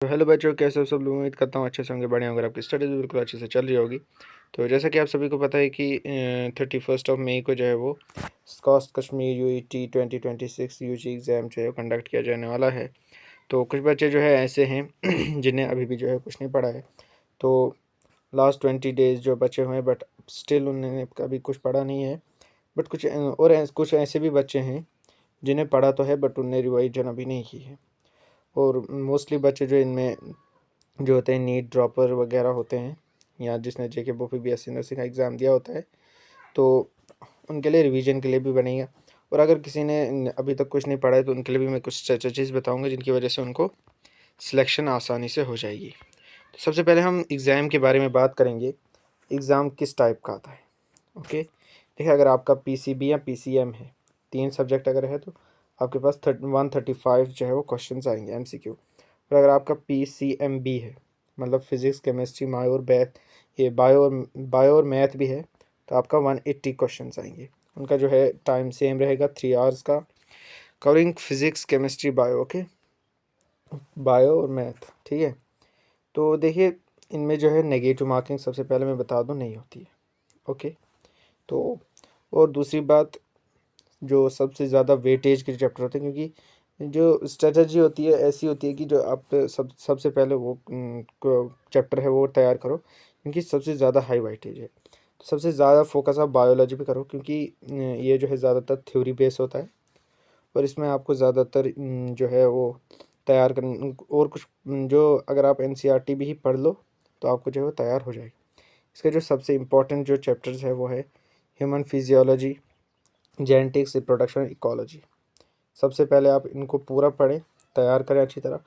Hello बच्चों, कैसे हो सब लोग। उम्मीद करता हूँ अच्छे से होंगे, बढ़िया होंगे। आपकी स्टडीज़ बिल्कुल अच्छे से चल रही होगी। तो जैसा कि आप सभी को पता है कि 31 मई को जो है वो SKUAST Kashmir UET 2026 UG exam जो है कंडक्ट किया जाने वाला है। तो कुछ बच्चे जो है ऐसे हैं जिन्हें अभी भी जो है कुछ नहीं पढ़ा है। तो लास्ट 20 डेज़ जो बचे हुए हैं, बट स्टिल उन्होंने कभी कुछ पढ़ा नहीं है। बट कुछ ऐसे भी बच्चे हैं जिन्हें पढ़ा तो है, बट उन्हें रिवाइजन अभी नहीं की है। और मोस्टली बच्चे जो इनमें जो होते हैं नीट ड्रॉपर वगैरह होते हैं, या जिसने जेके बोपी बीएससी नर्सिंग का एग्ज़ाम दिया होता है, तो उनके लिए रिवीजन के लिए भी बनेगा। और अगर किसी ने अभी तक कुछ नहीं पढ़ा है तो उनके लिए भी मैं कुछ स्ट्रेटजीज बताऊंगा जिनकी वजह से उनको सिलेक्शन आसानी से हो जाएगी। तो सबसे पहले हम एग्ज़ाम के बारे में बात करेंगे। एग्ज़ाम किस टाइप का आता है। ओके, देखिए, अगर आपका पीसीबी या पीसीएम है, 3 सब्जेक्ट अगर है तो आपके पास 135 जो है वो क्वेश्चन आएंगे एमसीक्यू। और अगर आपका पीसीएमबी है, मतलब फिज़िक्स केमिस्ट्री बायो और मैथ भी है, तो आपका 180 क्वेश्चन आएंगे। उनका जो है टाइम सेम रहेगा, 3 आवर्स का, covering physics chemistry bio. Okay, bio और मैथ, ठीक है। तो देखिए, इनमें जो है नेगेटिव मार्किंग सबसे पहले मैं बता दूं नहीं होती है। ओके, तो और दूसरी बात, जो सबसे ज़्यादा वेटेज के चैप्टर होते हैं, क्योंकि जो स्ट्रेटजी होती है ऐसी होती है कि जो आप सबसे पहले वो चैप्टर है वो तैयार करो, क्योंकि सबसे ज़्यादा हाई वेटेज है। तो सबसे ज़्यादा फोकस आप बायोलॉजी पे करो, क्योंकि ये जो है ज़्यादातर थ्योरी बेस होता है, और इसमें आपको ज़्यादातर जो है वो तैयार कर, और कुछ जो अगर आप एनसीईआरटी भी ही पढ़ लो तो आपको जो है वो तैयार हो जाएगी। इसके जो सबसे इम्पोर्टेंट जो चैप्टर्स है वो है human physiology, genetics, reproduction, ecology. सबसे पहले आप इनको पूरा पढ़ें, तैयार करें अच्छी तरह।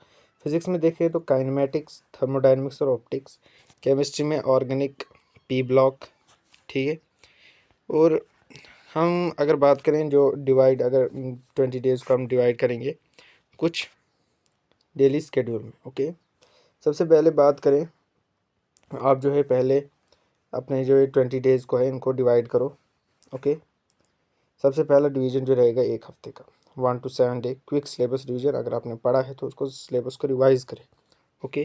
फिज़िक्स में देखें तो काइनेमेटिक्स, थर्मोडायनेमिक्स और ऑप्टिक्स। केमिस्ट्री में ऑर्गेनिक, पी ब्लॉक, ठीक है। और हम अगर बात करें जो डिवाइड, अगर 20 डेज़ को हम डिवाइड करेंगे कुछ डेली स्केड्यूल में। ओके, सबसे पहले बात करें, आप जो है पहले अपने जो 20 डेज़ को है इनको डिवाइड करो। ओके, सबसे पहला डिवीज़न जो रहेगा 1 हफ्ते का, 1 to 7 day quick syllabus division. अगर आपने पढ़ा है तो उसको सिलेबस को रिवाइज़ करें। ओके,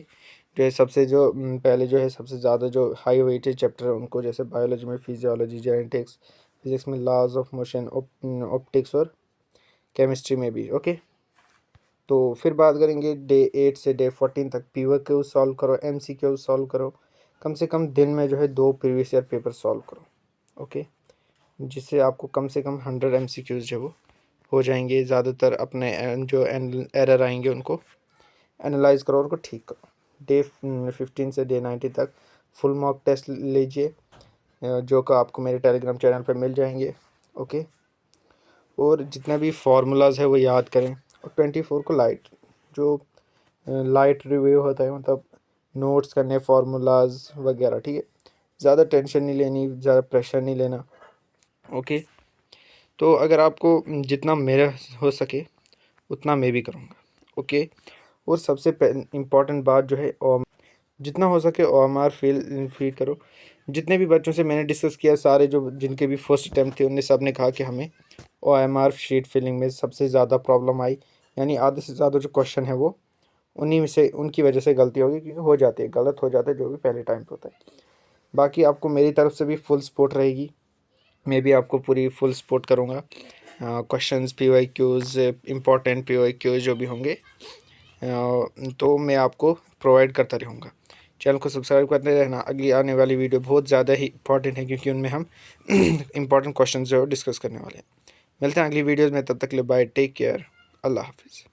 जो है पहले जो है सबसे ज़्यादा जो हाई वेटेज चैप्टर है उनको, जैसे बायोलॉजी में फिजियोलॉजी, जेनेटिक्स, फिजिक्स में लॉज ऑफ मोशन, ऑप्टिक्स, और केमिस्ट्री में भी। ओके, तो फिर बात करेंगे डे 8 से डे 14 तक पीवाईक्यू सॉल्व करो, एमसीक्यू सॉल्व करो। कम से कम दिन में जो है 2 प्रीवियस ईयर पेपर सॉल्व करो। ओके, जिससे आपको कम से कम 100 एमसीक्यूज़ जो वो हो जाएंगे। ज़्यादातर अपने जो एरर आएंगे उनको एनालाइज करो और उनको ठीक करो। डे 15 से डे 90 तक फुल मॉक टेस्ट लीजिए, जो कि आपको मेरे टेलीग्राम चैनल पर मिल जाएंगे। ओके, और जितने भी फार्मूलाज है वो याद करें। और 24 को लाइट रिव्यू होता है, मतलब नोट्स करने, फार्मूलाज वगैरह, ठीक है। ज़्यादा टेंशन नहीं लेनी, ज़्यादा प्रेशर नहीं लेना। ओके, तो अगर आपको जितना मेरा हो सके उतना मैं भी करूँगा। ओके, और सबसे इम्पॉर्टेंट बात जो है, जितना हो सके ओएमआर फीड करो। जितने भी बच्चों से मैंने डिस्कस किया, सारे जो जिनके भी फर्स्ट अटैम्प्ट थे, उनने सब ने कहा कि हमें ओएमआर शीट फिलिंग में सबसे ज़्यादा प्रॉब्लम आई। यानी आधे से ज़्यादा जो क्वेश्चन है वो उन्हीं में से, उनकी वजह से गलती होगी, क्योंकि हो जाती है, गलत हो जाता है जो भी पहले टाइम पे होता है। बाकी आपको मेरी तरफ से भी फुल सपोर्ट रहेगी, मैं भी आपको पूरी फुल सपोर्ट करूँगा। क्वेश्चंस, पीवाईक्यूज़, इम्पोर्टेंट पीवाईक्यूज़ जो भी होंगे, तो मैं आपको प्रोवाइड करता रहूँगा। चैनल को सब्सक्राइब करते रहना। अगली आने वाली वीडियो बहुत ज़्यादा ही इंपॉर्टेंट है, क्योंकि उनमें हम इंपॉर्टेंट क्वेश्चन जो डिस्कस करने वाले हैं। मिलते हैं अगली वीडियोज़ में, तब तक के लिए बाय, टेक केयर, अल्लाह हाफिज़।